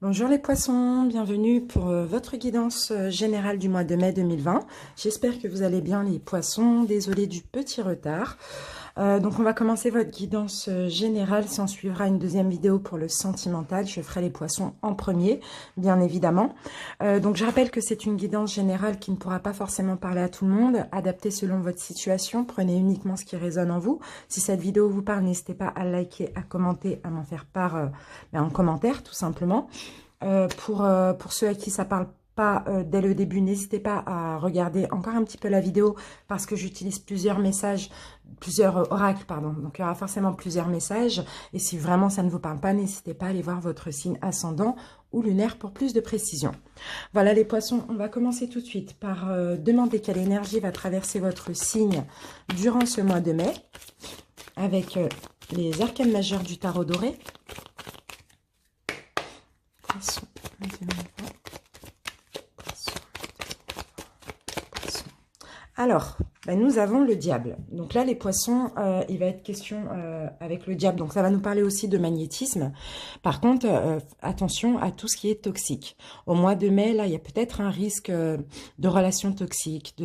Bonjour les poissons, bienvenue pour votre guidance générale du mois de mai 2020. J'espère que vous allez bien les poissons, désolé du petit retard. Donc on va commencer votre guidance générale, s'en suivra une deuxième vidéo pour le sentimental. Je ferai les poissons en premier, bien évidemment. Donc je rappelle que c'est une guidance générale qui ne pourra pas forcément parler à tout le monde, adaptée selon votre situation. Prenez uniquement ce qui résonne en vous. Si cette vidéo vous parle, n'hésitez pas à liker, à commenter, à m'en faire part en commentaire tout simplement. Pour ceux à qui ça parle pas dès le début, n'hésitez pas à regarder encore un petit peu la vidéo parce que j'utilise plusieurs messages, plusieurs oracles, pardon. Donc, il y aura forcément plusieurs messages. Et si vraiment ça ne vous parle pas, n'hésitez pas à aller voir votre signe ascendant ou lunaire pour plus de précision. Voilà les poissons, on va commencer tout de suite par demander quelle énergie va traverser votre signe durant ce mois de mai avec les arcanes majeures du tarot doré. Poisson, alors, nous avons le diable. Donc là, les poissons, il va être question avec le diable. Donc ça va nous parler aussi de magnétisme. Par contre, attention à tout ce qui est toxique. Au mois de mai, là, il y a peut-être un risque de relations toxiques,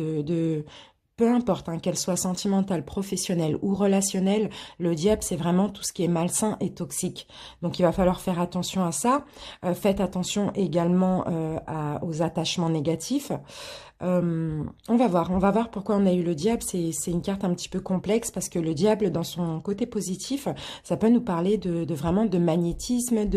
peu importe, hein, qu'elle soit sentimentale, professionnelle ou relationnelle, le diable, c'est vraiment tout ce qui est malsain et toxique. Donc, il va falloir faire attention à ça. Faites attention également aux attachements négatifs. On va voir pourquoi on a eu le diable. C'est une carte un petit peu complexe parce que le diable, dans son côté positif, ça peut nous parler de vraiment de magnétisme,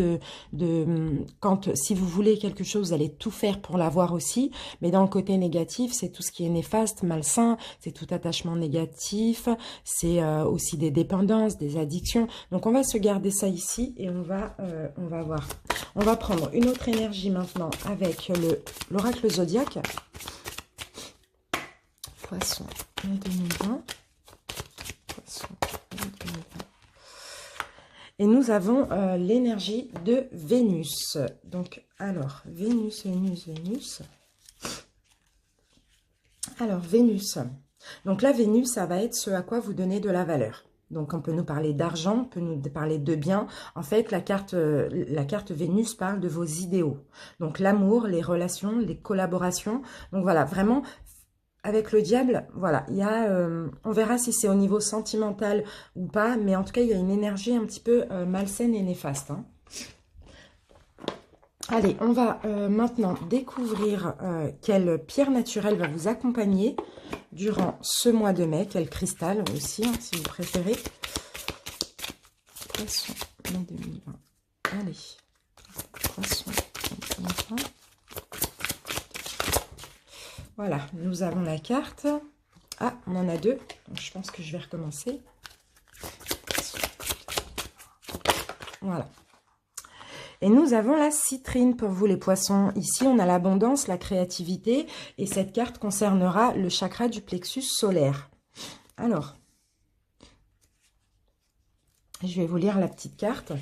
quand si vous voulez quelque chose, vous allez tout faire pour l'avoir aussi. Mais dans le côté négatif, c'est tout ce qui est néfaste, malsain, c'est tout attachement négatif, c'est aussi des dépendances, des addictions. Donc on va se garder ça ici et on va voir. On va prendre une autre énergie maintenant avec l'oracle zodiaque. Poisson 2020. Poisson 2020. Et nous avons l'énergie de Vénus. Donc, alors, Vénus. Alors, Vénus. Donc là, Vénus, ça va être ce à quoi vous donnez de la valeur. Donc, on peut nous parler d'argent, on peut nous parler de biens. En fait, la carte Vénus parle de vos idéaux. Donc, l'amour, les relations, les collaborations. Donc, voilà, vraiment... Avec le diable, voilà, il y a, on verra si c'est au niveau sentimental ou pas, mais en tout cas, il y a une énergie un petit peu malsaine et néfaste. Hein. Allez, on va maintenant découvrir quelle pierre naturelle va vous accompagner durant ce mois de mai, quel cristal aussi, hein, si vous préférez. Poisson, mai 2020. Allez, Poisson, mai 2020. Voilà, nous avons la carte. Ah, on en a deux. Donc, je pense que je vais recommencer. Voilà. Et nous avons la citrine pour vous les poissons. Ici, on a l'abondance, la créativité. Et cette carte concernera le chakra du plexus solaire. Alors, je vais vous lire la petite carte.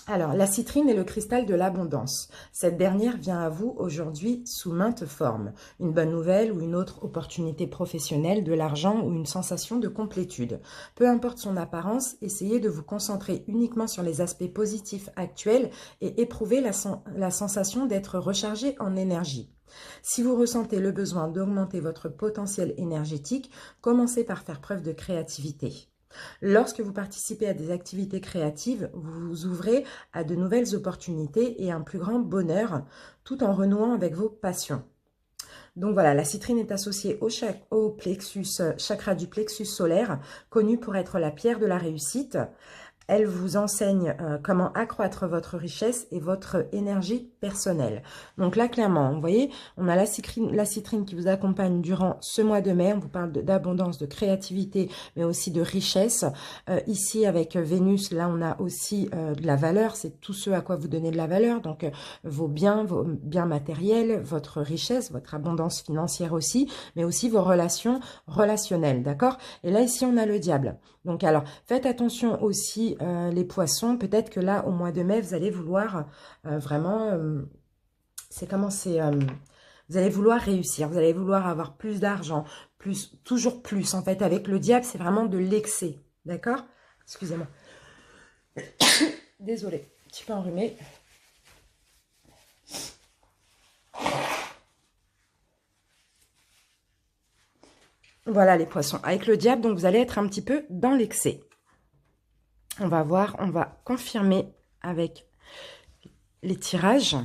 Alors, la citrine est le cristal de l'abondance. Cette dernière vient à vous aujourd'hui sous maintes formes. Une bonne nouvelle ou une autre opportunité professionnelle, de l'argent ou une sensation de complétude. Peu importe son apparence, essayez de vous concentrer uniquement sur les aspects positifs actuels et éprouvez la sensation d'être rechargé en énergie. Si vous ressentez le besoin d'augmenter votre potentiel énergétique, commencez par faire preuve de créativité. Lorsque vous participez à des activités créatives, vous vous ouvrez à de nouvelles opportunités et un plus grand bonheur, tout en renouant avec vos passions. Donc voilà, la citrine est associée au plexus, chakra du plexus solaire, connu pour être la pierre de la réussite. Elle vous enseigne comment accroître votre richesse et votre énergie personnelle. Donc là, clairement, vous voyez, on a la citrine qui vous accompagne durant ce mois de mai. On vous parle d'abondance, de créativité, mais aussi de richesse. Ici, avec Vénus, là, on a aussi de la valeur. C'est tout ce à quoi vous donnez de la valeur. Donc, vos biens matériels, votre richesse, votre abondance financière aussi, mais aussi vos relations relationnelles, d'accord? Et là, ici, on a le diable. Donc, alors, faites attention aussi, les poissons. Peut-être que là, au mois de mai, vous allez vouloir vraiment... vous allez vouloir réussir. Vous allez vouloir avoir plus d'argent, toujours plus. En fait, avec le diable, c'est vraiment de l'excès. D'accord? Excusez-moi. Désolée. petit peu enrhumée. Voilà les poissons. Avec le diable, donc vous allez être un petit peu dans l'excès. On va voir, on va confirmer avec les tirages.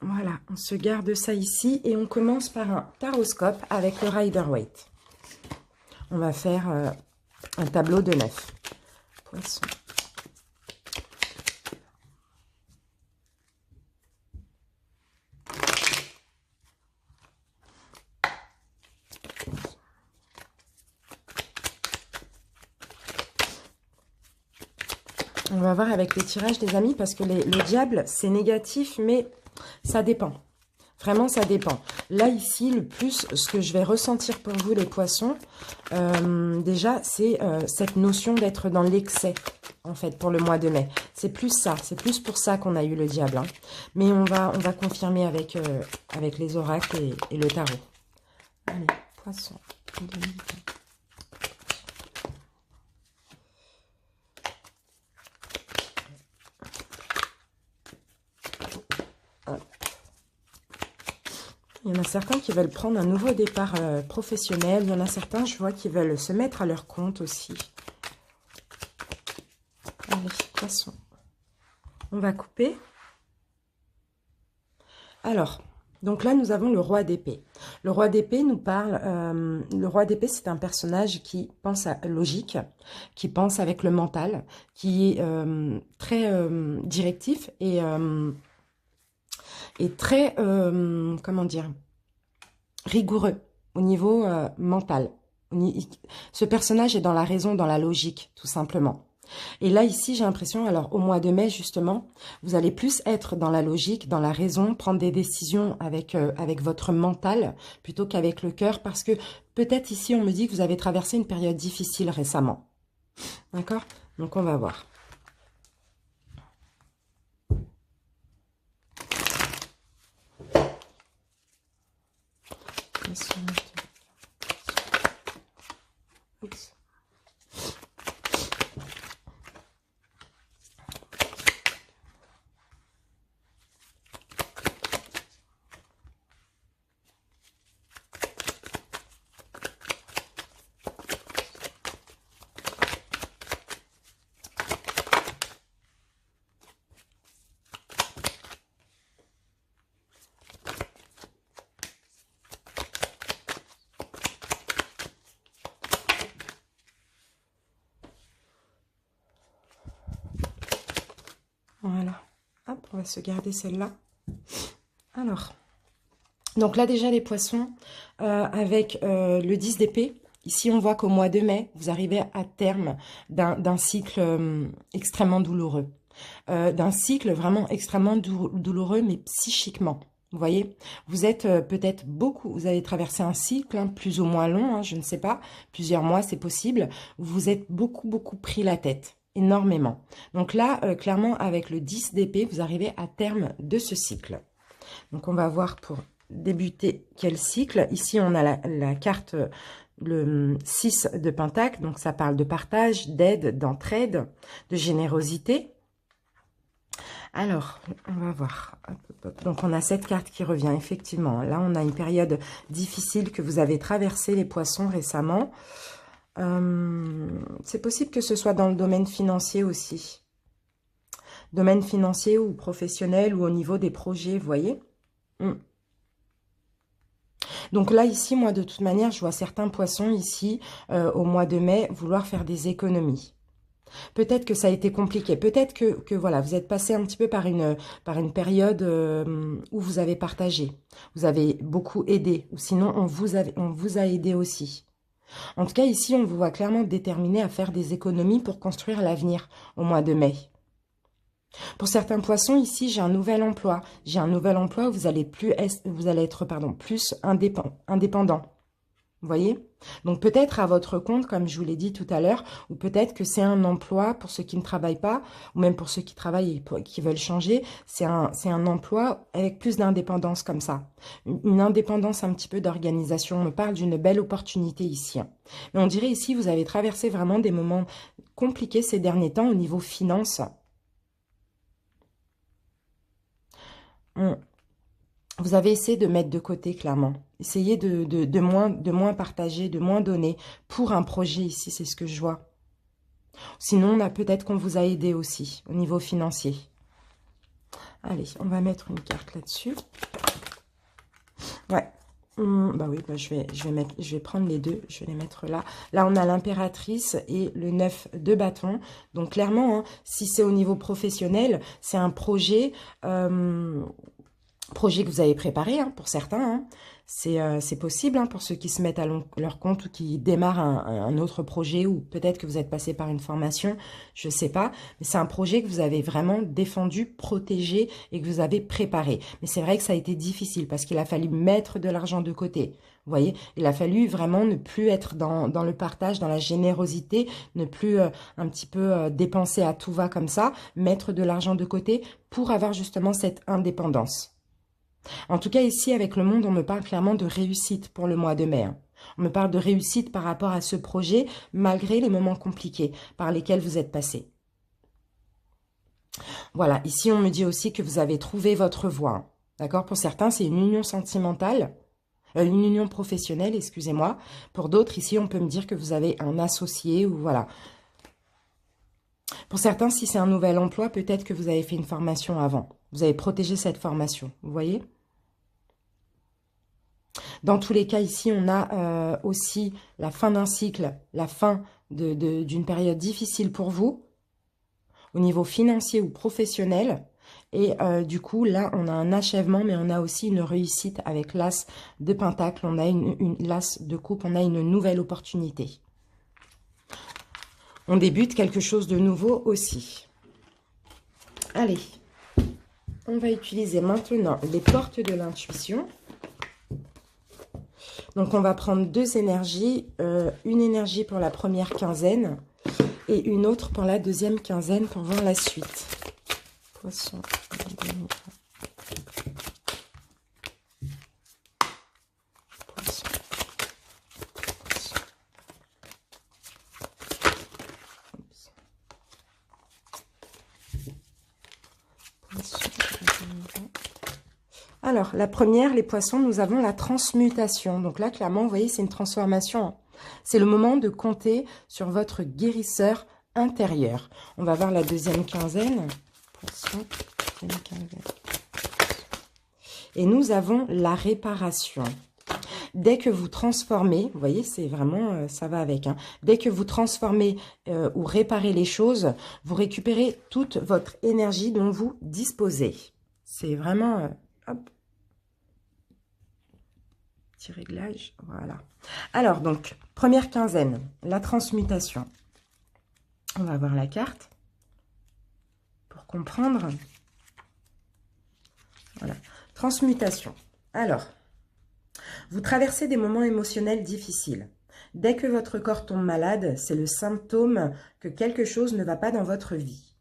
Voilà, on se garde ça ici et on commence par un taroscope avec le Rider-Waite. On va faire un tableau de 9. Poisson. On va voir avec les tirages, les amis, parce que le diable, c'est négatif, mais ça dépend. Vraiment, ça dépend. Là, ici, le plus, ce que je vais ressentir pour vous, les poissons, déjà, c'est cette notion d'être dans l'excès, en fait, pour le mois de mai. C'est plus ça, c'est plus pour ça qu'on a eu le diable. Hein. Mais on va confirmer avec, avec les oracles et le tarot. Allez, poissons. Il y en a certains qui veulent prendre un nouveau départ professionnel. Il y en a certains, je vois, qui veulent se mettre à leur compte aussi. Allez, poisson. On va couper. Alors, donc là, nous avons le roi d'épée. Le roi d'épée nous parle... le roi d'épée, c'est un personnage qui pense à logique, qui pense avec le mental, qui est très directif et très, comment dire, rigoureux au niveau mental. Ce personnage est dans la raison, dans la logique, tout simplement. Et là, ici, j'ai l'impression, alors au mois de mai, justement, vous allez plus être dans la logique, dans la raison, prendre des décisions avec, avec votre mental plutôt qu'avec le cœur, parce que peut-être ici, on me dit que vous avez traversé une période difficile récemment. D'accord? Donc, on va voir. Oups. Voilà. Hop, on va se garder celle-là. Alors, donc là déjà les poissons, avec le 10 d'épée, ici on voit qu'au mois de mai, vous arrivez à terme d'un cycle extrêmement douloureux. D'un cycle vraiment extrêmement douloureux, mais psychiquement. Vous voyez, vous êtes peut-être beaucoup, vous avez traversé un cycle, hein, plus ou moins long, hein, je ne sais pas, plusieurs mois, c'est possible. Vous êtes beaucoup pris la tête, énormément. Donc là, clairement, avec le 10 d'épée, vous arrivez à terme de ce cycle. Donc on va voir pour débuter quel cycle. Ici, on a la carte, le 6 de Pentacle, donc ça parle de partage, d'aide, d'entraide, de générosité. Alors, on va voir. Donc, on a cette carte qui revient, effectivement. Là, on a une période difficile que vous avez traversée, les poissons, récemment. C'est possible que ce soit dans le domaine financier aussi. Domaine financier ou professionnel ou au niveau des projets, vous voyez. Donc là, ici, moi, de toute manière, je vois certains poissons ici, au mois de mai, vouloir faire des économies. Peut-être que ça a été compliqué. Peut-être que voilà, vous êtes passé un petit peu par une période où vous avez partagé. Vous avez beaucoup aidé. Ou sinon, on vous a aidé aussi. En tout cas, ici, on vous voit clairement déterminé à faire des économies pour construire l'avenir au mois de mai. Pour certains poissons, ici, j'ai un nouvel emploi. J'ai un nouvel emploi où vous allez être plus indépendant. Vous voyez? Donc peut-être à votre compte, comme je vous l'ai dit tout à l'heure, ou peut-être que c'est un emploi pour ceux qui ne travaillent pas, ou même pour ceux qui travaillent et qui veulent changer, c'est un emploi avec plus d'indépendance comme ça. Une indépendance un petit peu d'organisation. On me parle d'une belle opportunité ici. Mais on dirait ici, vous avez traversé vraiment des moments compliqués ces derniers temps au niveau finance. Vous avez essayé de mettre de côté, clairement. Essayez de moins partager, de moins donner pour un projet ici, c'est ce que je vois. Sinon, peut-être qu'on vous a aidé aussi au niveau financier. Allez, on va mettre une carte là-dessus. Ouais. Bah oui, bah je vais prendre les deux, je vais les mettre là. Là, on a l'impératrice et le 9 de bâton. Donc, clairement, hein, si c'est au niveau professionnel, c'est un projet que vous avez préparé, hein, pour certains. Hein. C'est possible, hein, pour ceux qui se mettent à leur compte ou qui démarrent un autre projet, ou peut-être que vous êtes passé par une formation, je ne sais pas. Mais c'est un projet que vous avez vraiment défendu, protégé et que vous avez préparé. Mais c'est vrai que ça a été difficile parce qu'il a fallu mettre de l'argent de côté. Vous voyez, il a fallu vraiment ne plus être dans le partage, dans la générosité, ne plus un petit peu dépenser à tout va comme ça, mettre de l'argent de côté pour avoir justement cette indépendance. En tout cas, ici, avec le monde, on me parle clairement de réussite pour le mois de mai. Hein. On me parle de réussite par rapport à ce projet, malgré les moments compliqués par lesquels vous êtes passé. Voilà, ici, on me dit aussi que vous avez trouvé votre voie. Hein. D'accord? Pour certains, c'est une union sentimentale, une union professionnelle, excusez-moi. Pour d'autres, ici, on peut me dire que vous avez un associé ou voilà. Pour certains, si c'est un nouvel emploi, peut-être que vous avez fait une formation avant. Vous avez protégé cette formation, vous voyez? Dans tous les cas, ici, on a aussi la fin d'un cycle, la fin d'une période difficile pour vous, au niveau financier ou professionnel. Et du coup, là, on a un achèvement, mais on a aussi une réussite avec l'as de pentacle. On a l'as de coupe, on a une nouvelle opportunité. On débute quelque chose de nouveau aussi. Allez, on va utiliser maintenant les portes de l'intuition. Donc, on va prendre deux énergies, une énergie pour la première quinzaine et une autre pour la deuxième quinzaine pour voir la suite. Poisson. Alors, la première, les poissons, nous avons la transmutation. Donc là, clairement, vous voyez, c'est une transformation. C'est le moment de compter sur votre guérisseur intérieur. On va voir la deuxième quinzaine. Poisson, deuxième quinzaine. Et nous avons la réparation. Dès que vous transformez, vous voyez, c'est vraiment, ça va avec. Hein. Dès que vous transformez ou réparez les choses, vous récupérez toute votre énergie dont vous disposez. C'est vraiment... hop. Petit réglage, voilà. Alors, donc, première quinzaine, la transmutation. On va voir la carte pour comprendre. Voilà, transmutation. Alors, vous traversez des moments émotionnels difficiles. Dès que votre corps tombe malade, c'est le symptôme que quelque chose ne va pas dans votre vie.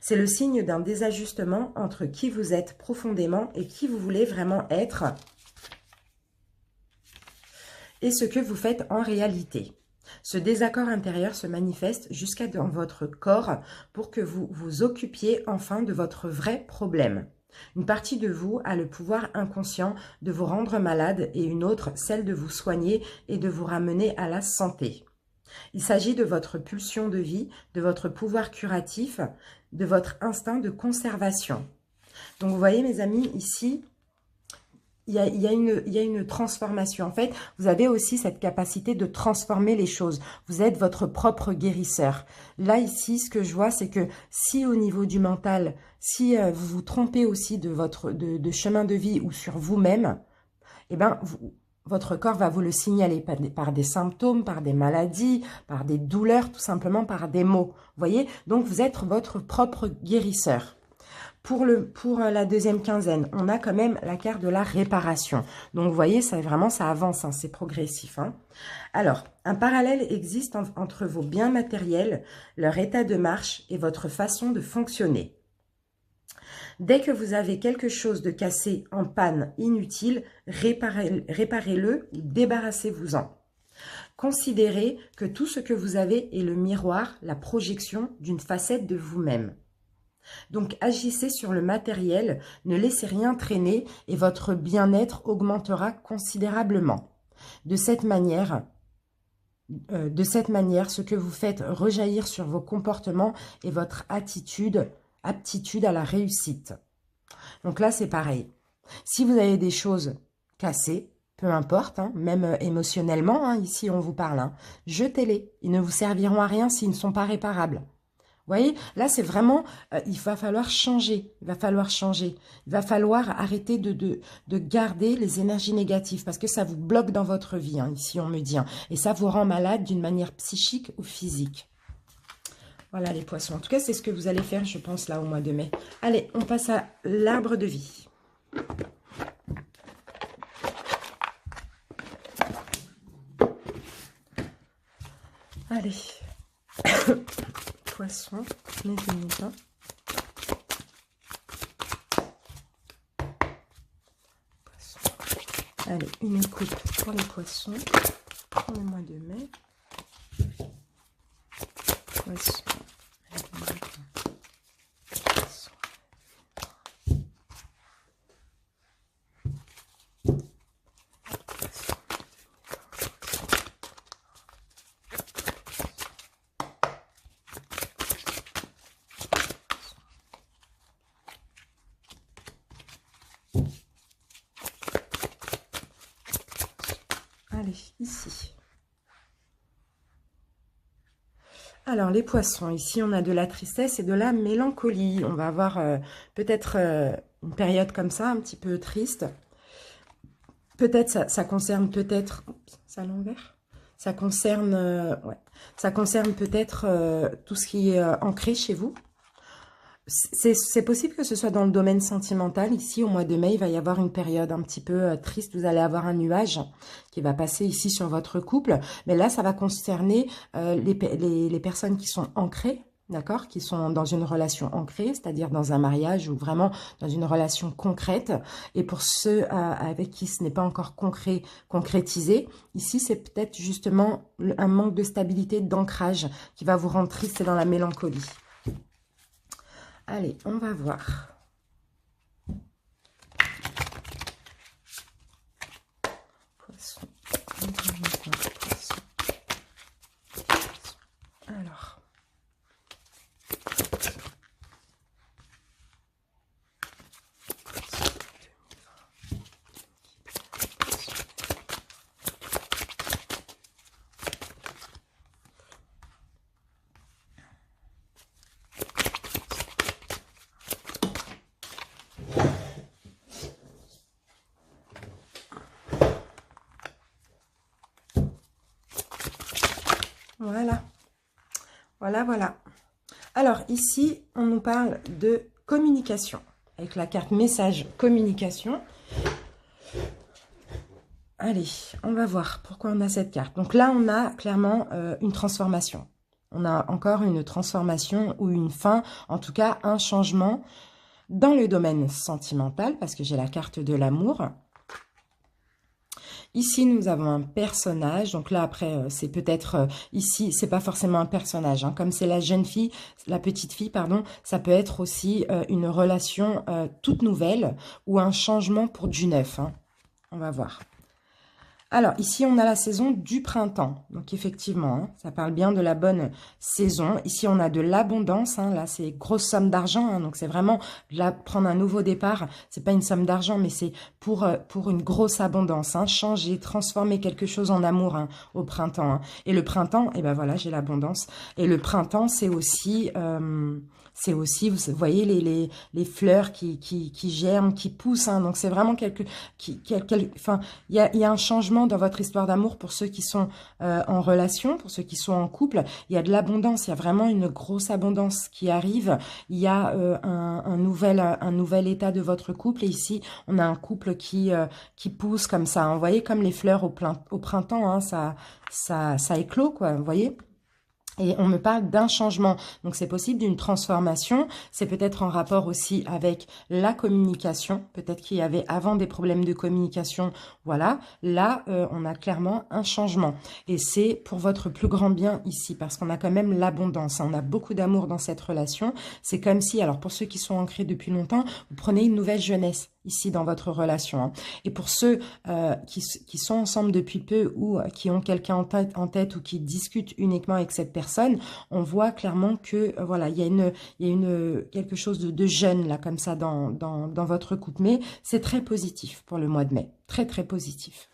C'est le signe d'un désajustement entre qui vous êtes profondément et qui vous voulez vraiment être et ce que vous faites en réalité. Ce désaccord intérieur se manifeste jusqu'à dans votre corps pour que vous vous occupiez enfin de votre vrai problème. Une partie de vous a le pouvoir inconscient de vous rendre malade et une autre, celle de vous soigner et de vous ramener à la santé. Il s'agit de votre pulsion de vie, de votre pouvoir curatif, de votre instinct de conservation. Donc vous voyez mes amis, ici, il y a une transformation. En fait, vous avez aussi cette capacité de transformer les choses. Vous êtes votre propre guérisseur. Là, ici, ce que je vois, c'est que si au niveau du mental, si vous vous trompez aussi de chemin de vie ou sur vous-même, eh ben, votre corps va vous le signaler par des symptômes, par des maladies, par des douleurs, tout simplement par des mots. Vous voyez? Donc, vous êtes votre propre guérisseur. Pour la deuxième quinzaine, on a quand même la carte de la réparation. Donc, vous voyez, ça avance, hein, c'est progressif. Hein. Alors, un parallèle existe entre vos biens matériels, leur état de marche et votre façon de fonctionner. Dès que vous avez quelque chose de cassé, en panne, inutile, réparez-le ou débarrassez-vous-en. Considérez que tout ce que vous avez est le miroir, la projection d'une facette de vous-même. Donc, agissez sur le matériel, ne laissez rien traîner et votre bien-être augmentera considérablement. De cette manière, ce que vous faites rejaillir sur vos comportements et votre aptitude à la réussite. Donc là, c'est pareil. Si vous avez des choses cassées, peu importe, hein, même émotionnellement, hein, ici on vous parle, hein, jetez-les. Ils ne vous serviront à rien s'ils ne sont pas réparables. Vous voyez, là c'est vraiment, il va falloir changer, il va falloir changer. Il va falloir arrêter de garder les énergies négatives parce que ça vous bloque dans votre vie, hein, ici on me dit. Hein, et ça vous rend malade d'une manière psychique ou physique. Voilà les poissons. En tout cas, c'est ce que vous allez faire, je pense, là au mois de mai. Allez, on passe à l'arbre de vie. Allez. Poisson, les minutes. Allez, une coupe pour les poissons pour le mois de mai. Poisson. Allez, ici. Alors, les poissons, ici, on a de la tristesse et de la mélancolie. On va avoir peut-être une période comme ça, un petit peu triste. Peut-être, ça concerne peut-être... Ça à l'envers. Ça concerne, ouais, ça concerne peut-être tout ce qui est ancré chez vous. C'est possible que ce soit dans le domaine sentimental. Ici, au mois de mai, il va y avoir une période un petit peu triste. Vous allez avoir un nuage qui va passer ici sur votre couple. Mais là, ça va concerner les personnes qui sont ancrées, d'accord, qui sont dans une relation ancrée, c'est-à-dire dans un mariage ou vraiment dans une relation concrète. Et pour ceux avec qui ce n'est pas encore concrétisé, ici, c'est peut-être justement un manque de stabilité, d'ancrage qui va vous rendre triste et dans la mélancolie. Allez, on va voir. Poisson. Alors. Voilà. Voilà, voilà. Alors, ici, on nous parle de communication. Avec la carte message communication. Allez, on va voir pourquoi on a cette carte. Donc là, on a clairement une transformation. On a encore une transformation ou une fin, en tout cas un changement dans le domaine sentimental, parce que j'ai la carte de l'amour. Ici, nous avons un personnage. Donc là, après, c'est peut-être ici, c'est pas forcément un personnage. Hein. Comme c'est la jeune fille, la petite fille, pardon, ça peut être aussi une relation toute nouvelle ou un changement pour du neuf. Hein. On va voir. Alors, ici, on a la saison du printemps. Donc, effectivement, hein, ça parle bien de la bonne saison. Ici, on a de l'abondance. Hein, là, c'est grosse somme d'argent. Hein, donc, c'est vraiment là, prendre un nouveau départ. C'est pas une somme d'argent, mais c'est pour une grosse abondance. Hein, changer, transformer quelque chose en amour hein, au printemps. Hein. Et le printemps, et ben voilà, j'ai l'abondance. Et le printemps, c'est aussi... vous voyez, les fleurs qui germent, qui poussent. Hein, donc, c'est vraiment enfin, il y a un changement dans votre histoire d'amour pour ceux qui sont en relation, pour ceux qui sont en couple. Il y a de l'abondance, il y a vraiment une grosse abondance qui arrive. Il y a un nouvel état de votre couple. Et ici, on a un couple qui pousse comme ça. Hein, vous voyez, comme les fleurs au printemps, hein, ça éclot, quoi. Vous voyez ? Et on me parle d'un changement. Donc, c'est possible d'une transformation. C'est peut-être en rapport aussi avec la communication. Peut-être qu'il y avait avant des problèmes de communication. Voilà. Là, on a clairement un changement. Et c'est pour votre plus grand bien ici. Parce qu'on a quand même l'abondance. On a beaucoup d'amour dans cette relation. C'est comme si, alors pour ceux qui sont ancrés depuis longtemps, vous prenez une nouvelle jeunesse ici dans votre relation. Hein. Et pour ceux qui sont ensemble depuis peu ou qui ont quelqu'un en tête ou qui discutent uniquement avec cette personne, on voit clairement que voilà, il y a quelque chose de jeune là comme ça dans votre couple. Mais c'est très positif pour le mois de mai. Très très positif.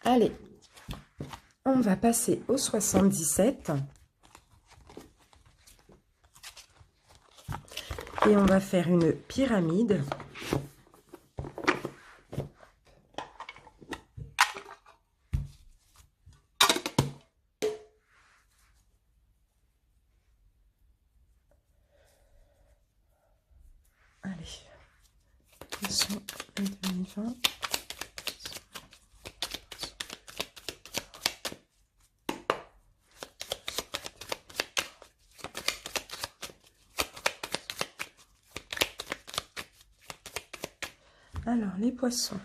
Allez, on va passer au 77. Et on va faire une pyramide. Allez, 200 et 2020. Alors, les poissons.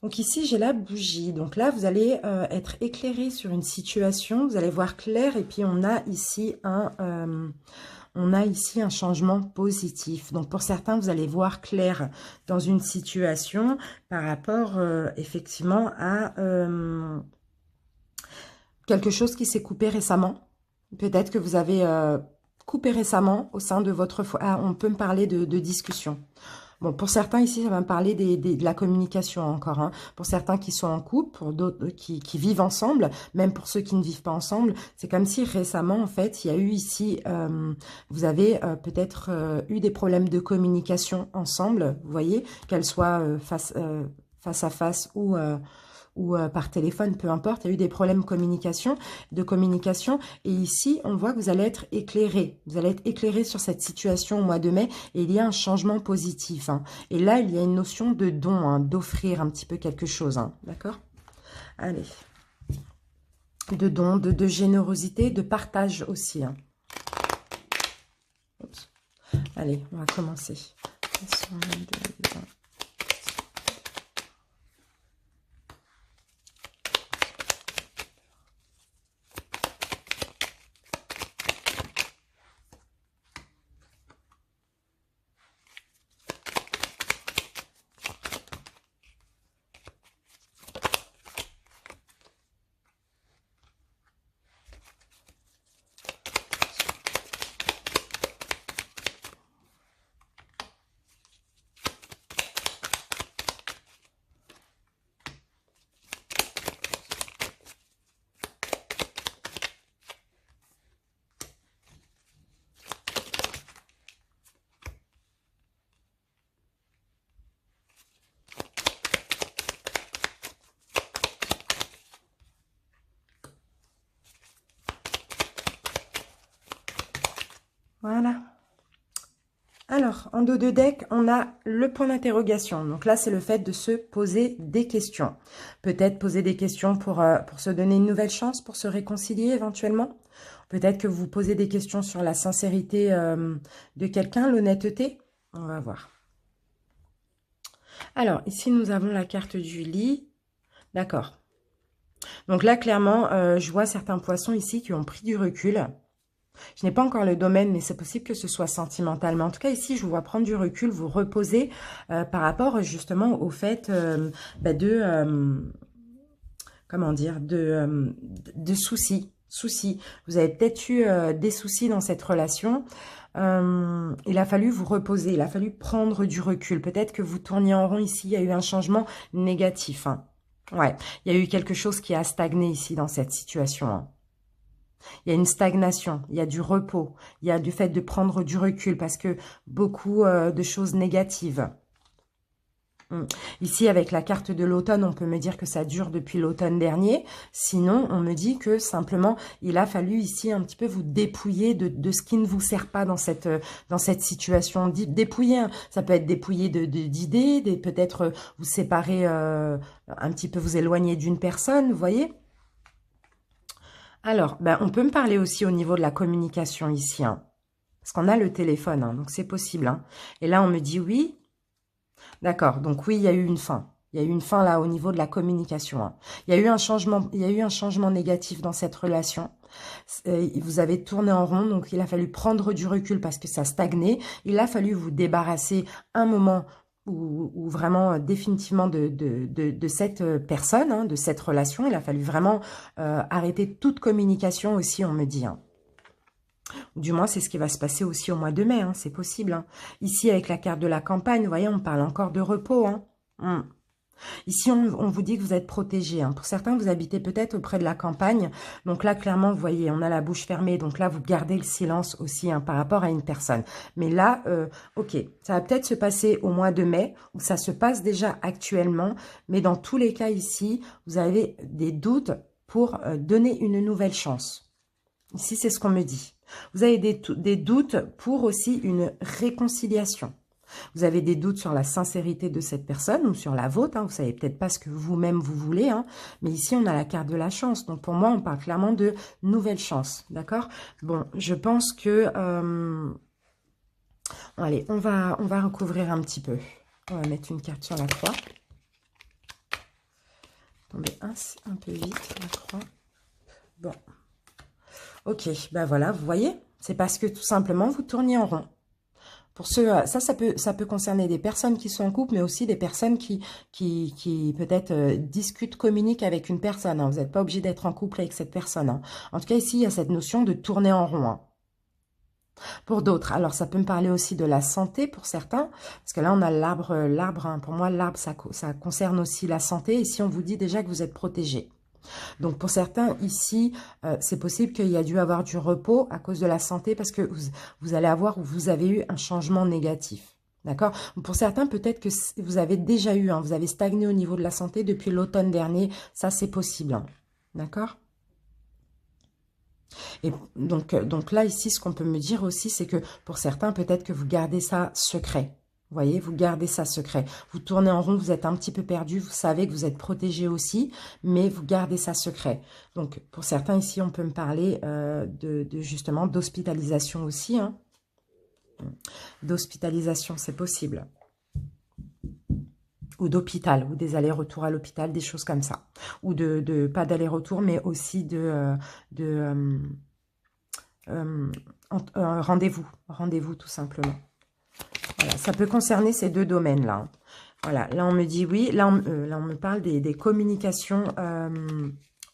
Donc ici, j'ai la bougie. Donc là, vous allez être éclairé sur une situation. Vous allez voir clair. Et puis, on a ici un changement positif. Donc, pour certains, vous allez voir clair dans une situation par rapport, effectivement, à quelque chose qui s'est coupé récemment. Peut-être que vous avez coupé récemment au sein de votre foyer. Ah, on peut me parler de discussion. Bon, pour certains ici, ça va me parler de la communication encore. Hein. Pour certains qui sont en couple, pour d'autres qui vivent ensemble, même pour ceux qui ne vivent pas ensemble, c'est comme si récemment, en fait, il y a eu ici, vous avez peut-être eu des problèmes de communication ensemble, vous voyez, qu'elles soient face à face ou par téléphone, peu importe, il y a eu des problèmes de communication. Et ici, on voit que vous allez être éclairé. Vous allez être éclairé sur cette situation au mois de mai et il y a un changement positif. Hein. Et là, il y a une notion de don, hein, d'offrir un petit peu quelque chose. Hein. D'accord? Allez. De don, de générosité, de partage aussi. Hein. Oups. Allez, on va commencer. Voilà. Alors, en dos de deck, on a le point d'interrogation. Donc là, c'est le fait de se poser des questions. Peut-être poser des questions pour se donner une nouvelle chance, pour se réconcilier éventuellement. Peut-être que vous vous posez des questions sur la sincérité de quelqu'un, l'honnêteté. On va voir. Alors, ici, nous avons la carte du lit. D'accord. Donc là, clairement, je vois certains poissons ici qui ont pris du recul. Je n'ai pas encore le domaine, mais c'est possible que ce soit sentimental. Mais en tout cas, ici, je vous vois prendre du recul, vous reposer par rapport justement au fait comment dire, de soucis. Vous avez peut-être eu des soucis dans cette relation. Il a fallu vous reposer, il a fallu prendre du recul. Peut-être que vous tourniez en rond ici, il y a eu un changement négatif. Hein. Ouais, il y a eu quelque chose qui a stagné ici dans cette situation. Hein. Il y a une stagnation, il y a du repos, il y a du fait de prendre du recul parce que beaucoup de choses négatives. Mm. Ici, avec la carte de l'automne, on peut me dire que ça dure depuis l'automne dernier. Sinon, on me dit que simplement, il a fallu ici un petit peu vous dépouiller de ce qui ne vous sert pas dans cette situation. Dépouiller, hein. Ça peut être dépouiller d'idées, peut-être vous séparer un petit peu, vous éloigner d'une personne, vous voyez. Alors, ben, on peut me parler aussi au niveau de la communication ici, hein, parce qu'on a le téléphone, hein, donc c'est possible. Hein. Et là, on me dit oui. D'accord, donc oui, il y a eu une fin. Il y a eu une fin là au niveau de la communication. Hein. Il y a eu un changement négatif dans cette relation. Vous avez tourné en rond, donc il a fallu prendre du recul parce que ça stagnait. Il a fallu vous débarrasser un moment ou vraiment définitivement de cette personne, hein, de cette relation. Il a fallu vraiment arrêter toute communication aussi, on me dit. Hein. Du moins, c'est ce qui va se passer aussi au mois de mai, hein, c'est possible. Hein. Ici, avec la carte de la campagne, vous voyez, on parle encore de repos. Hein. Ici, on vous dit que vous êtes protégé. Hein. Pour certains, vous habitez peut-être auprès de la campagne. Donc là, clairement, vous voyez, on a la bouche fermée. Donc là, vous gardez le silence aussi hein, par rapport à une personne. Mais là, ok, ça va peut-être se passer au mois de mai, ou ça se passe déjà actuellement. Mais dans tous les cas ici, vous avez des doutes pour donner une nouvelle chance. Ici, c'est ce qu'on me dit. Vous avez des doutes pour aussi une réconciliation. Vous avez des doutes sur la sincérité de cette personne ou sur la vôtre. Hein. Vous ne savez peut-être pas ce que vous-même vous voulez. Hein. Mais ici, on a la carte de la chance. Donc, pour moi, on parle clairement de nouvelle chance. D'accord? Bon, je pense que... allez, on va recouvrir un petit peu. On va mettre une carte sur la croix. Attendez, un peu vite, la croix. Bon. Ok, ben voilà, vous voyez, c'est parce que tout simplement, vous tournez en rond. Pour ceux, ça peut concerner des personnes qui sont en couple, mais aussi des personnes qui peut-être discutent, communiquent avec une personne. Hein. Vous n'êtes pas obligé d'être en couple avec cette personne. Hein. En tout cas, ici, il y a cette notion de tourner en rond. Hein. Pour d'autres, alors ça peut me parler aussi de la santé pour certains, parce que là, on a l'arbre. Hein. Pour moi, l'arbre, ça concerne aussi la santé. Ici, on vous dit déjà que vous êtes protégé. Donc, pour certains, ici, c'est possible qu'il y a dû avoir du repos à cause de la santé parce que vous allez avoir ou vous avez eu un changement négatif. D'accord? Pour certains, peut-être que vous avez déjà eu, hein, vous avez stagné au niveau de la santé depuis l'automne dernier. Ça, c'est possible. Hein. D'accord? Et donc là, ici, ce qu'on peut me dire aussi, c'est que pour certains, peut-être que vous gardez ça secret. Vous voyez, vous gardez ça secret. Vous tournez en rond, vous êtes un petit peu perdu, vous savez que vous êtes protégé aussi, mais vous gardez ça secret. Donc, pour certains ici, on peut me parler justement d'hospitalisation aussi. Hein. D'hospitalisation, c'est possible. Ou d'hôpital, ou des allers-retours à l'hôpital, des choses comme ça. Ou pas d'aller-retour, mais aussi rendez-vous tout simplement. Voilà, ça peut concerner ces deux domaines-là. Voilà, là on me dit oui, là on me parle des communications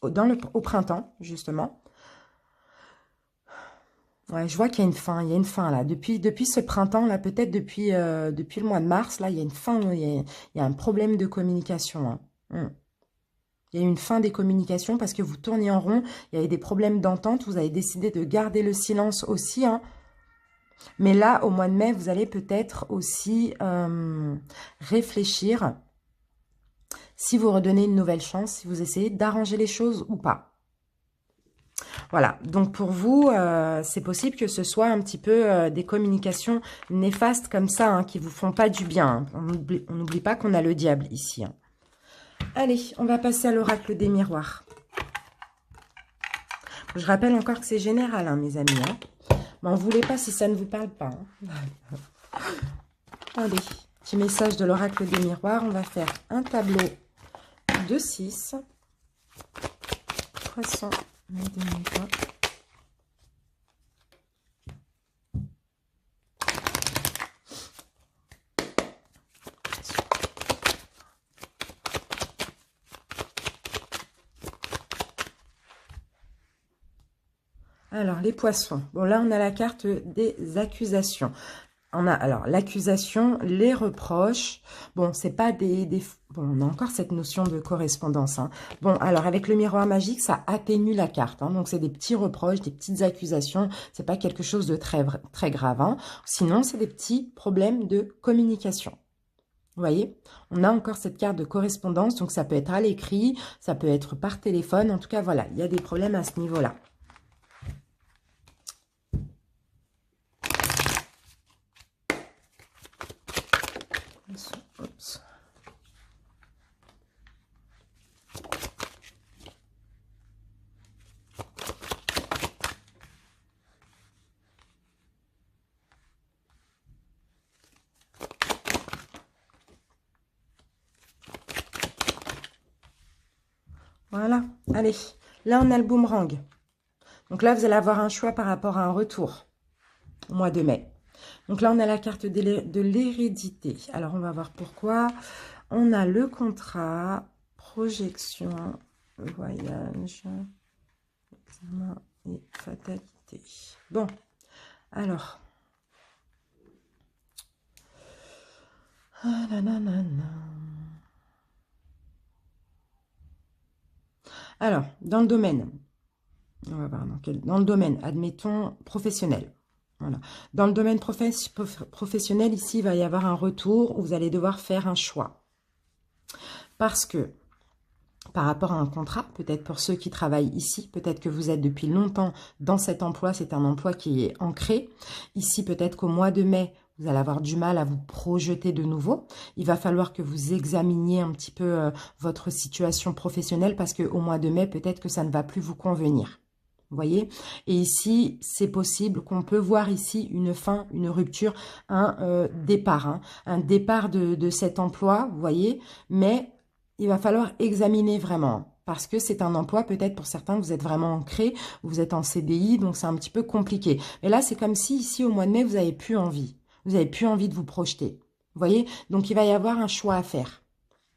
au printemps, justement. Ouais, je vois qu'il y a une fin là. Depuis ce printemps, là, peut-être depuis le mois de mars, là, il y a une fin, il y a un problème de communication. Hein. Il y a une fin des communications parce que vous tournez en rond, il y avait des problèmes d'entente, vous avez décidé de garder le silence aussi, hein. Mais là, au mois de mai, vous allez peut-être aussi réfléchir si vous redonnez une nouvelle chance, si vous essayez d'arranger les choses ou pas. Voilà, donc pour vous, c'est possible que ce soit un petit peu des communications néfastes comme ça, hein, qui ne vous font pas du bien. Hein. On n'oublie pas qu'on a le diable ici. Hein. Allez, on va passer à l'oracle des miroirs. Je rappelle encore que c'est général, hein, mes amis. Hein. M'en voulez pas si ça ne vous parle pas. Hein. Allez, petit message de l'oracle des miroirs. On va faire un tableau de 6. Poisson, alors, les poissons. Bon, là, on a la carte des accusations. On a, alors, l'accusation, les reproches. Bon, c'est pas Bon, on a encore cette notion de correspondance. Hein. Bon, alors, avec le miroir magique, ça atténue la carte. Hein. Donc, c'est des petits reproches, des petites accusations. C'est pas quelque chose de très grave. Hein. Sinon, c'est des petits problèmes de communication. Vous voyez, on a encore cette carte de correspondance, donc ça peut être à l'écrit, ça peut être par téléphone. En tout cas, voilà, il y a des problèmes à ce niveau-là. Oups. Voilà, allez, là on a le boomerang. Donc là, vous allez avoir un choix par rapport à un retour au mois de mai. Donc là, on a la carte de l'hérédité. Alors, on va voir pourquoi. On a le contrat, projection, voyage, examen et fatalité. Bon, alors. Ah, nanana. Alors, dans le domaine, on va voir dans le domaine, admettons, professionnel. Voilà. Dans le domaine professionnel, ici, il va y avoir un retour où vous allez devoir faire un choix. Parce que, par rapport à un contrat, peut-être pour ceux qui travaillent ici, peut-être que vous êtes depuis longtemps dans cet emploi, c'est un emploi qui est ancré. Ici, peut-être qu'au mois de mai, vous allez avoir du mal à vous projeter de nouveau. Il va falloir que vous examiniez un petit peu votre situation professionnelle parce qu'au mois de mai, peut-être que ça ne va plus vous convenir. Vous voyez? Et ici, c'est possible qu'on peut voir ici une fin, une rupture, un départ. Un départ de cet emploi, vous voyez? Mais il va falloir examiner vraiment. Parce que c'est un emploi, peut-être pour certains, vous êtes vraiment ancré, vous êtes en CDI, donc c'est un petit peu compliqué. Mais là, c'est comme si ici, au mois de mai, vous n'avez plus envie. Vous n'avez plus envie de vous projeter. Vous voyez? Donc, il va y avoir un choix à faire.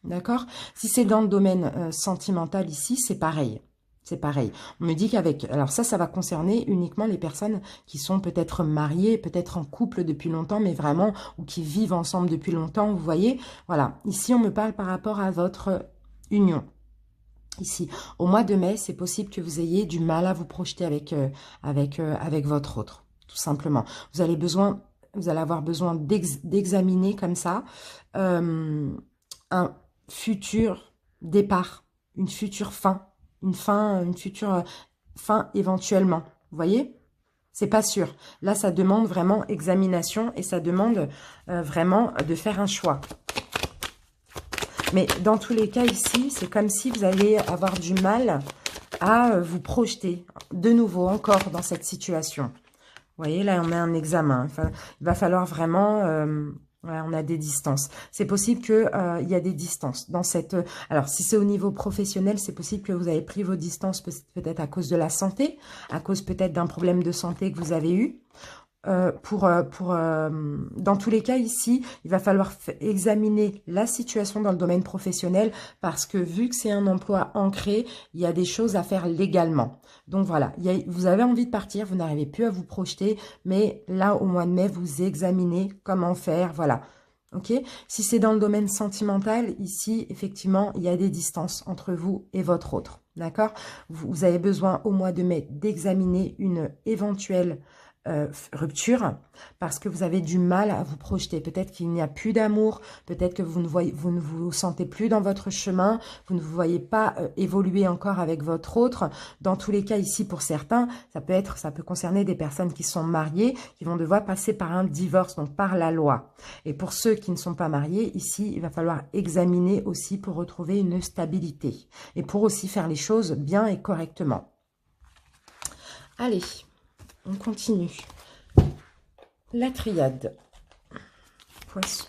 D'accord? Si c'est dans le domaine sentimental ici, c'est pareil. C'est pareil. On me dit qu'avec... Alors ça va concerner uniquement les personnes qui sont peut-être mariées, peut-être en couple depuis longtemps, mais vraiment, ou qui vivent ensemble depuis longtemps, vous voyez. Voilà. Ici, on me parle par rapport à votre union. Ici, au mois de mai, c'est possible que vous ayez du mal à vous projeter avec votre autre, tout simplement. Vous allez avoir besoin d'examiner comme ça un futur départ, une future fin. Une future fin éventuellement. Vous voyez? C'est pas sûr. Là, ça demande vraiment examination et ça demande vraiment de faire un choix. Mais dans tous les cas ici, c'est comme si vous allez avoir du mal à vous projeter de nouveau encore dans cette situation. Vous voyez, là, on a un examen. Enfin, il va falloir vraiment... ouais, on a des distances. C'est possible qu'il y a des distances dans cette... Alors, si c'est au niveau professionnel, c'est possible que vous avez pris vos distances peut-être à cause de la santé, à cause peut-être d'un problème de santé que vous avez eu. Dans tous les cas ici, il va falloir examiner la situation dans le domaine professionnel parce que vu que c'est un emploi ancré, il y a des choses à faire légalement. Donc voilà, vous avez envie de partir, vous n'arrivez plus à vous projeter, mais là au mois de mai, vous examinez comment faire, voilà. Ok. Si c'est dans le domaine sentimental, ici, effectivement, il y a des distances entre vous et votre autre. D'accord? Vous avez besoin au mois de mai d'examiner une éventuelle rupture parce que vous avez du mal à vous projeter. Peut-être qu'il n'y a plus d'amour, peut-être que vous ne vous sentez plus dans votre chemin, vous ne vous voyez pas évoluer encore avec votre autre. Dans tous les cas ici, pour certains, ça peut concerner des personnes qui sont mariées, qui vont devoir passer par un divorce, donc par la loi. Et pour ceux qui ne sont pas mariés, ici, il va falloir examiner aussi pour retrouver une stabilité et pour aussi faire les choses bien et correctement. Allez. On continue. La triade. Poisson.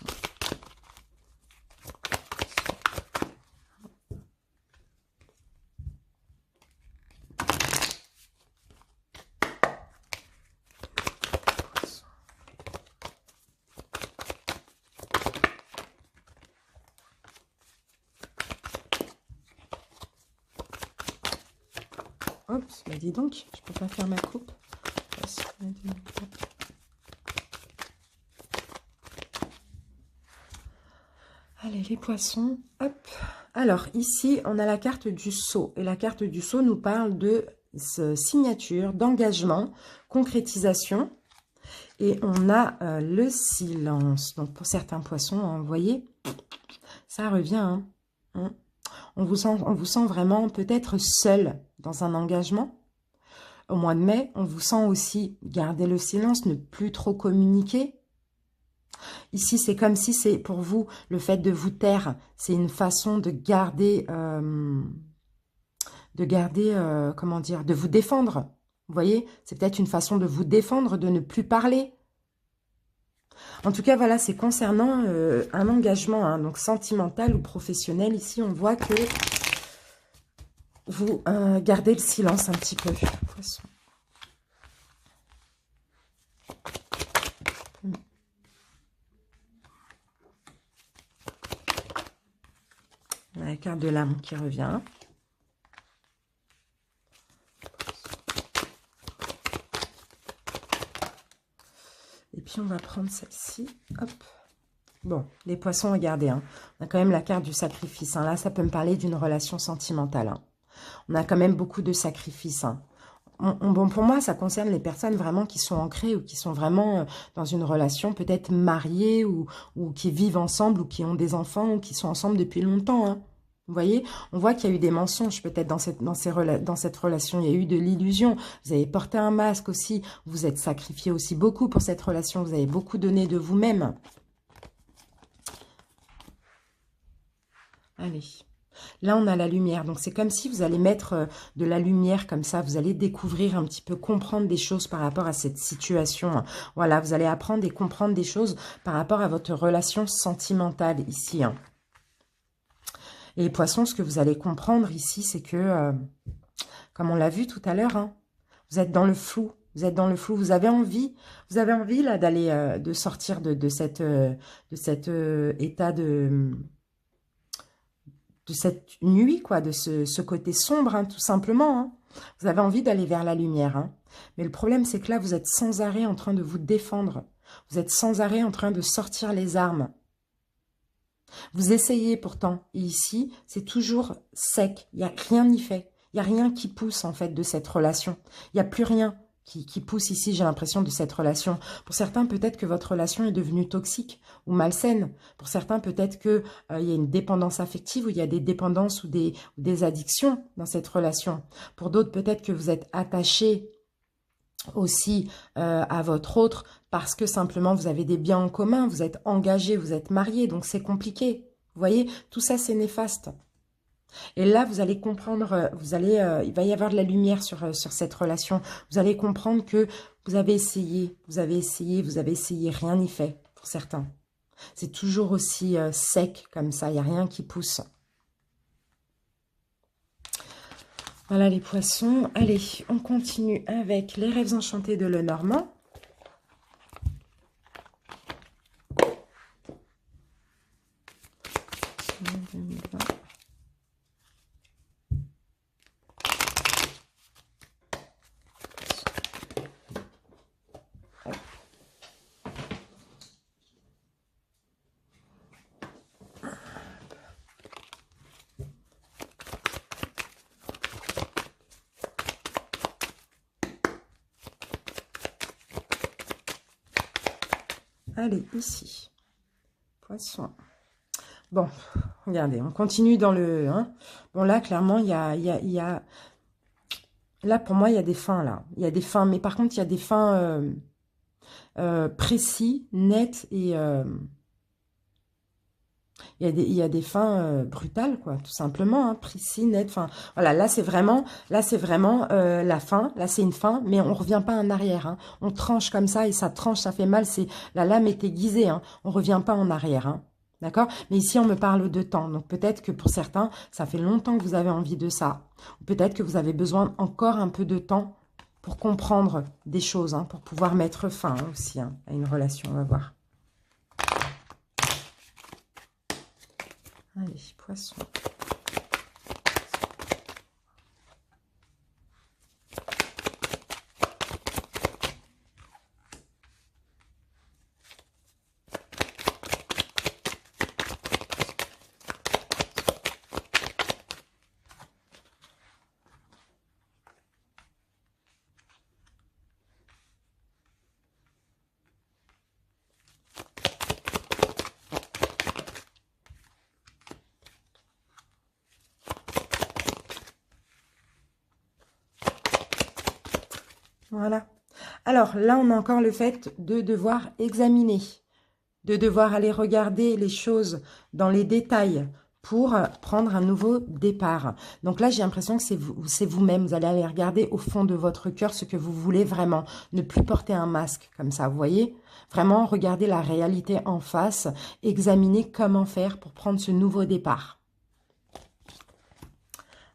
Oups, bah dis donc, je peux pas faire ma coupe. Allez, les poissons, hop. Alors, ici, on a la carte du sceau. Et la carte du sceau nous parle de signature, d'engagement, concrétisation. Et on a le silence. Donc, pour certains poissons, hein, vous voyez, Ça revient, hein. Hein. On vous sent vraiment peut-être seul dans un engagement. Au mois de mai, on vous sent aussi garder le silence, ne plus trop communiquer. Ici, c'est comme si c'est pour vous, le fait de vous taire, c'est une façon de garder, comment dire, de vous défendre. Vous voyez, c'est peut-être une façon de vous défendre, de ne plus parler. En tout cas, voilà, c'est concernant un engagement, hein, donc sentimental ou professionnel. Ici, on voit que vous gardez le silence un petit peu. Poisson. La carte de l'âme qui revient. Et puis, on va prendre celle-ci. Hop. Bon, les poissons, regardez. Hein. On a quand même la carte du sacrifice. Hein. Là, ça peut me parler d'une relation sentimentale. Hein. On a quand même beaucoup de sacrifices. Hein. Bon, pour moi, ça concerne les personnes vraiment qui sont ancrées ou qui sont vraiment dans une relation peut-être mariée ou qui vivent ensemble ou qui ont des enfants ou qui sont ensemble depuis longtemps. Hein. Vous voyez, on voit qu'il y a eu des mensonges peut-être dans cette relation. Il y a eu de l'illusion. Vous avez porté un masque aussi. Vous êtes sacrifié aussi beaucoup pour cette relation. Vous avez beaucoup donné de vous-même. Allez. Là, on a la lumière. Donc, c'est comme si vous allez mettre de la lumière comme ça. Vous allez découvrir un petit peu, comprendre des choses par rapport à cette situation. Voilà, vous allez apprendre et comprendre des choses par rapport à votre relation sentimentale ici. Hein. Et les poissons, ce que vous allez comprendre ici, c'est que, comme on l'a vu tout à l'heure, hein, vous êtes dans le flou. Vous êtes dans le flou. Vous avez envie là d'aller, de sortir de cet état de cette nuit, quoi, de ce côté sombre, hein, tout simplement. Hein. Vous avez envie d'aller vers la lumière. Hein. Mais le problème, c'est que là, vous êtes sans arrêt en train de vous défendre. Vous êtes sans arrêt en train de sortir les armes. Vous essayez pourtant. Et ici, c'est toujours sec. Il n'y a rien n'y fait. Il n'y a rien qui pousse, en fait, de cette relation. Il n'y a plus rien qui pousse ici, j'ai l'impression, de cette relation. Pour certains, peut-être que votre relation est devenue toxique ou malsaine. Pour certains, peut-être qu'il y a une dépendance affective ou il y a des dépendances ou des addictions dans cette relation. Pour d'autres, peut-être que vous êtes attaché aussi à votre autre parce que simplement vous avez des biens en commun, vous êtes engagé, vous êtes marié, donc c'est compliqué. Vous voyez, tout ça c'est néfaste. Et là, vous allez comprendre, il va y avoir de la lumière sur cette relation. Vous allez comprendre que vous avez essayé, rien n'y fait pour certains. C'est toujours aussi sec comme ça, il n'y a rien qui pousse. Voilà les poissons. Allez, on continue avec les rêves enchantés de Lenormand. Allez, ici. Poisson. Bon, regardez, on continue dans le... Hein. Bon, là, clairement, il y a... Là, pour moi, il y a des fins, là. Il y a des fins, mais par contre, il y a des fins précis, nettes et... il y a des fins brutales, quoi, tout simplement, hein, précis, net. Enfin, voilà, là c'est vraiment la fin. Là c'est une fin, mais on revient pas en arrière. Hein. On tranche comme ça et ça tranche, ça fait mal. C'est la lame est aiguisée. Hein. On revient pas en arrière. Hein. D'accord? Mais ici on me parle de temps. Donc peut-être que pour certains, ça fait longtemps que vous avez envie de ça. Peut-être que vous avez besoin encore un peu de temps pour comprendre des choses, hein, pour pouvoir mettre fin hein, aussi hein, à une relation. On va voir. Allez, poisson. Voilà. Alors là, on a encore le fait de devoir examiner, de devoir aller regarder les choses dans les détails pour prendre un nouveau départ. Donc là, j'ai l'impression que c'est vous-même. Vous allez aller regarder au fond de votre cœur ce que vous voulez vraiment. Ne plus porter un masque comme ça, vous voyez? Vraiment, regarder la réalité en face, examiner comment faire pour prendre ce nouveau départ.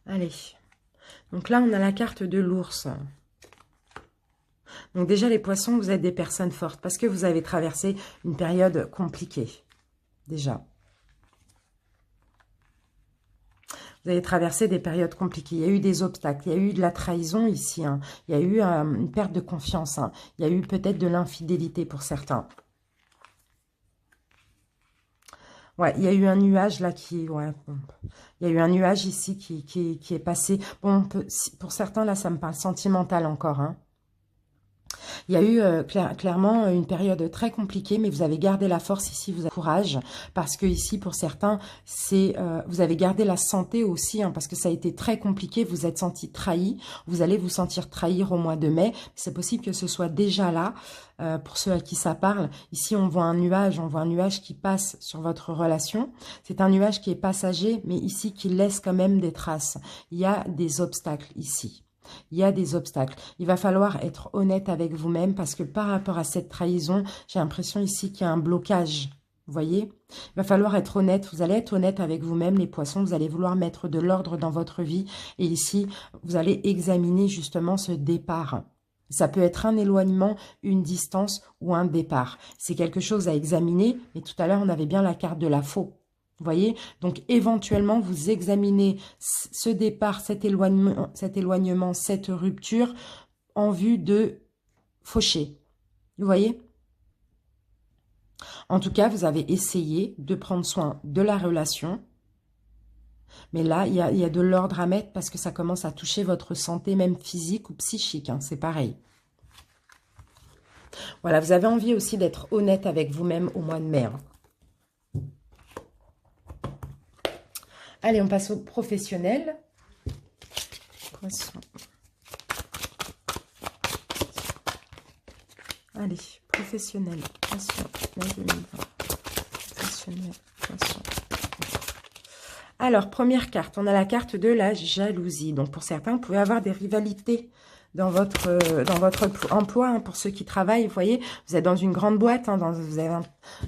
Allez. Donc là, on a la carte de l'ours. Donc déjà, les poissons, vous êtes des personnes fortes parce que vous avez traversé une période compliquée. Déjà. Vous avez traversé des périodes compliquées. Il y a eu des obstacles. Il y a eu de la trahison ici. Hein. Il y a eu une perte de confiance. Hein. Il y a eu peut-être de l'infidélité pour certains. Ouais, il y a eu un nuage là qui... Ouais, bon. Il y a eu un nuage ici qui est passé. Bon, pour certains, là, ça me parle sentimental encore. Hein. Il y a eu clairement une période très compliquée, mais vous avez gardé la force ici, vous avez courage, parce que ici, pour certains, vous avez gardé la santé aussi, hein, parce que ça a été très compliqué, vous êtes senti trahi, vous allez vous sentir trahir au mois de mai, c'est possible que ce soit déjà là, pour ceux à qui ça parle. Ici, on voit un nuage qui passe sur votre relation, c'est un nuage qui est passager, mais ici, qui laisse quand même des traces. Il y a des obstacles ici. Il y a des obstacles. Il va falloir être honnête avec vous-même parce que par rapport à cette trahison, j'ai l'impression ici qu'il y a un blocage. Vous voyez? Il va falloir être honnête. Vous allez être honnête avec vous-même, les poissons. Vous allez vouloir mettre de l'ordre dans votre vie. Et ici, vous allez examiner justement ce départ. Ça peut être un éloignement, une distance ou un départ. C'est quelque chose à examiner. Mais tout à l'heure, on avait bien la carte de la faux. Vous voyez? Donc, éventuellement, vous examinez ce départ, cet éloignement, cette rupture en vue de faucher. Vous voyez? En tout cas, vous avez essayé de prendre soin de la relation. Mais là, il y a de l'ordre à mettre parce que ça commence à toucher votre santé, même physique ou psychique. Hein, c'est pareil. Voilà, vous avez envie aussi d'être honnête avec vous-même au mois de mai. Hein. Allez, on passe au professionnel. Poisson. Allez, professionnel. Poisson. Mai 2020. Professionnel. Poisson. Alors, première carte. On a la carte de la jalousie. Donc, pour certains, vous pouvez avoir des rivalités dans votre emploi. Hein, pour ceux qui travaillent, vous voyez, vous êtes dans une grande boîte, hein, vous êtes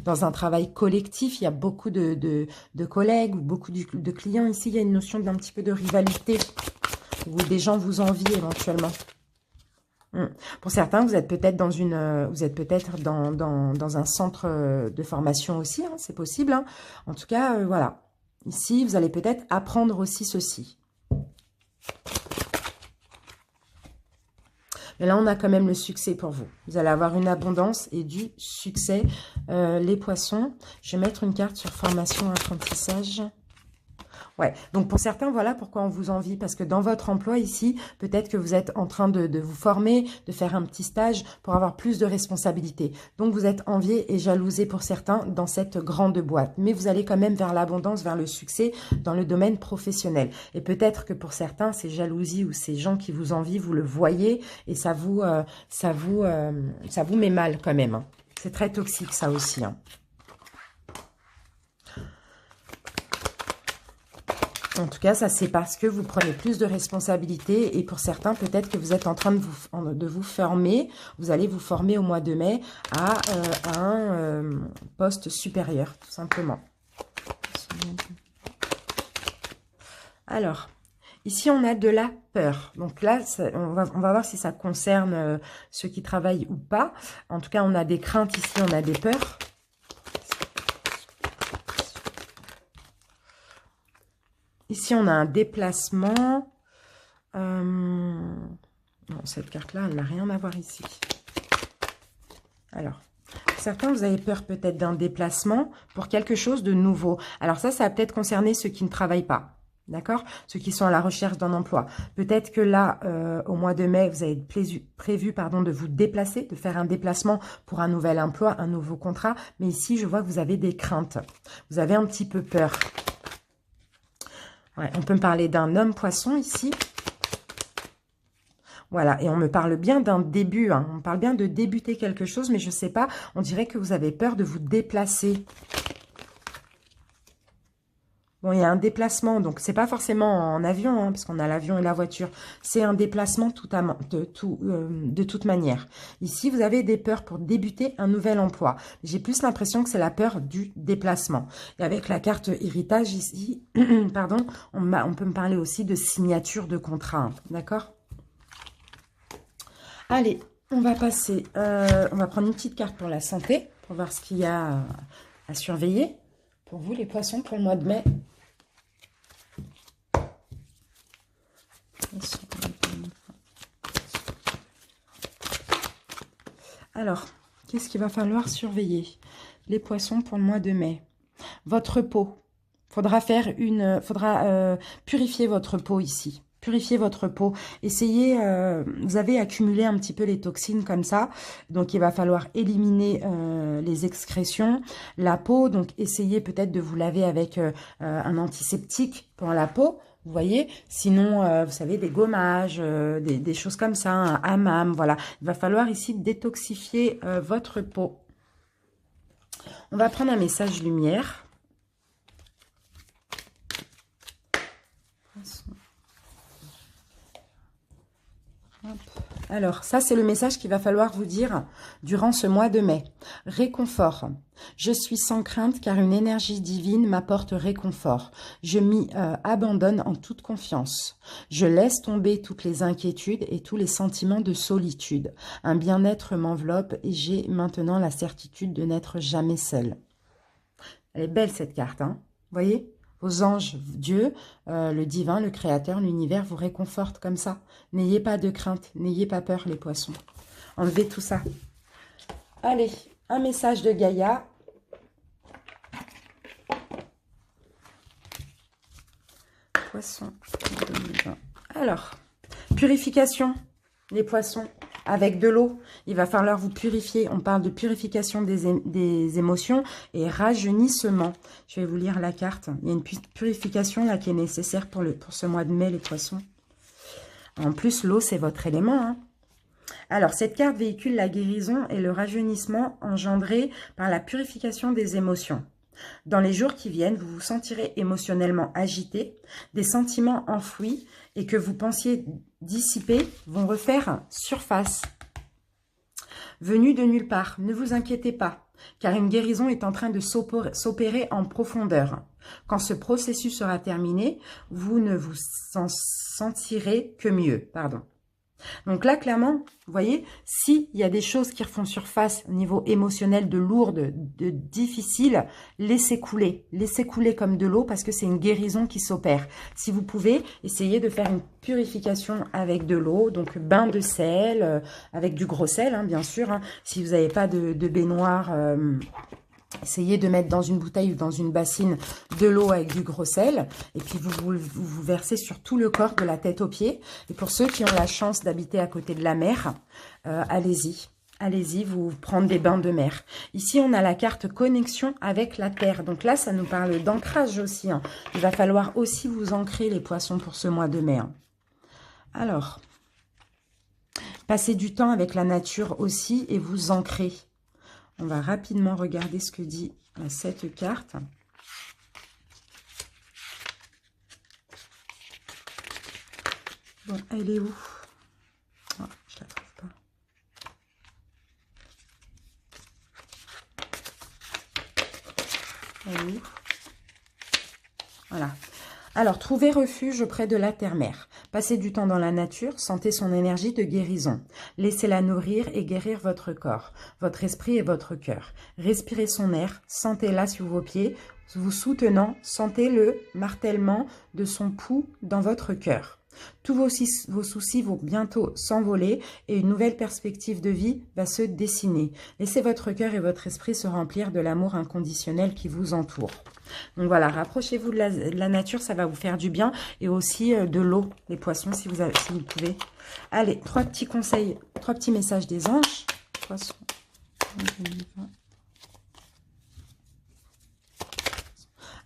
dans un travail collectif, il y a beaucoup de collègues ou beaucoup de clients. Ici, il y a une notion d'un petit peu de rivalité où des gens vous envient éventuellement. Pour certains, vous êtes peut-être dans dans un centre de formation aussi, hein, c'est possible. Hein. En tout cas, voilà. Ici, vous allez peut-être apprendre aussi ceci. Mais là, on a quand même le succès pour vous. Vous allez avoir une abondance et du succès. Les poissons, je vais mettre une carte sur formation, apprentissage. Ouais, donc pour certains, voilà pourquoi on vous envie. Parce que dans votre emploi ici, peut-être que vous êtes en train de vous former, de faire un petit stage pour avoir plus de responsabilités. Donc vous êtes envié et jalousé pour certains dans cette grande boîte. Mais vous allez quand même vers l'abondance, vers le succès dans le domaine professionnel. Et peut-être que pour certains, ces jalousies ou ces gens qui vous envient, vous le voyez et ça vous met mal quand même. Hein. C'est très toxique ça aussi. Hein. En tout cas, ça c'est parce que vous prenez plus de responsabilités et pour certains, peut-être que vous êtes en train de vous former. Vous allez vous former au mois de mai à un poste supérieur, tout simplement. Alors, ici on a de la peur. Donc là, on va voir si ça concerne ceux qui travaillent ou pas. En tout cas, on a des craintes ici, on a des peurs. Ici, on a un déplacement. Non, cette carte-là, elle n'a rien à voir ici. Alors, certains, vous avez peur peut-être d'un déplacement pour quelque chose de nouveau. Alors ça va peut-être concerner ceux qui ne travaillent pas. D'accord? Ceux qui sont à la recherche d'un emploi. Peut-être que là, au mois de mai, vous avez prévu de vous déplacer, de faire un déplacement pour un nouvel emploi, un nouveau contrat. Mais ici, je vois que vous avez des craintes. Vous avez un petit peu peur. Ouais, on peut me parler d'un homme poisson ici. Voilà, et on me parle bien d'un début, hein. On parle bien de débuter quelque chose, mais je ne sais pas, on dirait que vous avez peur de vous déplacer. Bon, il y a un déplacement, donc c'est pas forcément en avion, hein, parce qu'on a l'avion et la voiture. C'est un déplacement de toute manière. Ici, vous avez des peurs pour débuter un nouvel emploi. J'ai plus l'impression que c'est la peur du déplacement. Et avec la carte héritage ici, pardon, on peut me parler aussi de signature de contrat, hein, d'accord? Allez, on va passer, on va prendre une petite carte pour la santé, pour voir ce qu'il y a à surveiller. Pour vous, les poissons, pour le mois de mai. Alors, qu'est-ce qu'il va falloir surveiller? Les poissons pour le mois de mai. Votre peau. Faudra purifier votre peau ici. Purifiez votre peau. Essayez, vous avez accumulé un petit peu les toxines comme ça. Donc, il va falloir éliminer les excrétions. La peau, donc essayez peut-être de vous laver avec un antiseptique pour la peau. Vous voyez, sinon, vous savez, des gommages, des choses comme ça, un hammam, voilà. Il va falloir ici détoxifier votre peau. On va prendre un message lumière. Alors, ça, c'est le message qu'il va falloir vous dire durant ce mois de mai. Réconfort. Je suis sans crainte car une énergie divine m'apporte réconfort. Je m'y abandonne en toute confiance. Je laisse tomber toutes les inquiétudes et tous les sentiments de solitude. Un bien-être m'enveloppe et j'ai maintenant la certitude de n'être jamais seule. Elle est belle cette carte, hein? Vous voyez ? Vos anges, Dieu, le divin, le créateur, l'univers vous réconforte comme ça. N'ayez pas de crainte, n'ayez pas peur les poissons. Enlevez tout ça. Allez, un message de Gaïa. Poissons 2020. Alors, purification, les poissons. Avec de l'eau, il va falloir vous purifier. On parle de purification des émotions et rajeunissement. Je vais vous lire la carte. Il y a une purification là qui est nécessaire pour ce mois de mai, les poissons. En plus, l'eau, c'est votre élément, hein. Alors, cette carte véhicule la guérison et le rajeunissement engendrés par la purification des émotions. Dans les jours qui viennent, vous vous sentirez émotionnellement agité, des sentiments enfouis et que vous pensiez dissipés vont refaire surface. Venus de nulle part, ne vous inquiétez pas, car une guérison est en train de s'opérer en profondeur. Quand ce processus sera terminé, vous ne vous en sentirez que mieux. Donc là, clairement, vous voyez, s'il y a des choses qui refont surface au niveau émotionnel, de lourdes, de difficiles, laissez couler comme de l'eau parce que c'est une guérison qui s'opère. Si vous pouvez, essayez de faire une purification avec de l'eau, donc bain de sel, avec du gros sel, hein, bien sûr. Hein. Si vous n'avez pas de baignoire... essayez de mettre dans une bouteille ou dans une bassine de l'eau avec du gros sel. Et puis, vous versez sur tout le corps de la tête aux pieds. Et pour ceux qui ont la chance d'habiter à côté de la mer, allez-y. Allez-y, vous prendre des bains de mer. Ici, on a la carte connexion avec la terre. Donc là, ça nous parle d'ancrage aussi. Hein. Il va falloir aussi vous ancrer les poissons pour ce mois de mai. Hein. Alors, passez du temps avec la nature aussi et vous ancrer. On va rapidement regarder ce que dit cette carte. Bon, elle est où? Oh, je la trouve pas. Elle est où? Voilà. Alors, trouvez refuge auprès de la terre-mère. Passez du temps dans la nature, sentez son énergie de guérison. Laissez-la nourrir et guérir votre corps, votre esprit et votre cœur. Respirez son air, sentez-la sur vos pieds, vous soutenant, sentez le martèlement de son pouls dans votre cœur. Tous vos soucis vont bientôt s'envoler et une nouvelle perspective de vie va se dessiner. Laissez votre cœur et votre esprit se remplir de l'amour inconditionnel qui vous entoure. Donc voilà, rapprochez-vous de la nature, ça va vous faire du bien. Et aussi de l'eau, les poissons, si vous pouvez. Allez, 3 petits conseils, 3 petits messages des anges. Poissons.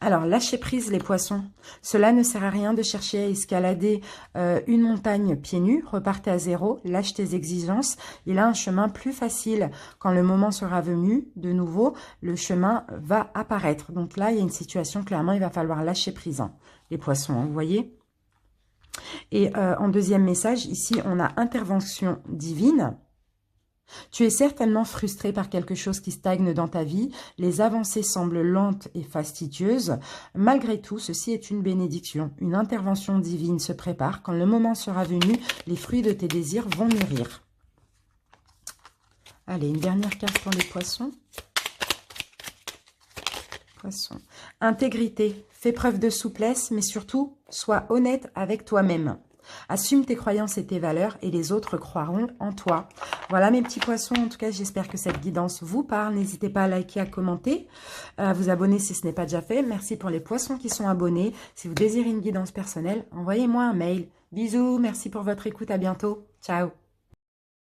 Alors, lâchez prise les poissons. Cela ne sert à rien de chercher à escalader une montagne pieds nus. Repartez à zéro, lâche tes exigences. Il a un chemin plus facile. Quand le moment sera venu, de nouveau, le chemin va apparaître. Donc là, il y a une situation, clairement, il va falloir lâcher prise, hein, les poissons, hein, vous voyez. Et en deuxième message, ici, on a intervention divine. Tu es certainement frustré par quelque chose qui stagne dans ta vie. Les avancées semblent lentes et fastidieuses. Malgré tout, ceci est une bénédiction. Une intervention divine se prépare. Quand le moment sera venu, les fruits de tes désirs vont mûrir. Allez, une dernière carte pour les poissons. Poisson. Intégrité. Fais preuve de souplesse, mais surtout, sois honnête avec toi-même. Assume tes croyances et tes valeurs et les autres croiront en toi. Voilà mes petits poissons, en tout cas j'espère que cette guidance vous parle. N'hésitez pas à liker, à commenter, à vous abonner si ce n'est pas déjà fait. Merci pour les poissons qui sont abonnés. Si vous désirez une guidance personnelle, envoyez-moi un mail. Bisous, merci pour votre écoute, à bientôt. Ciao.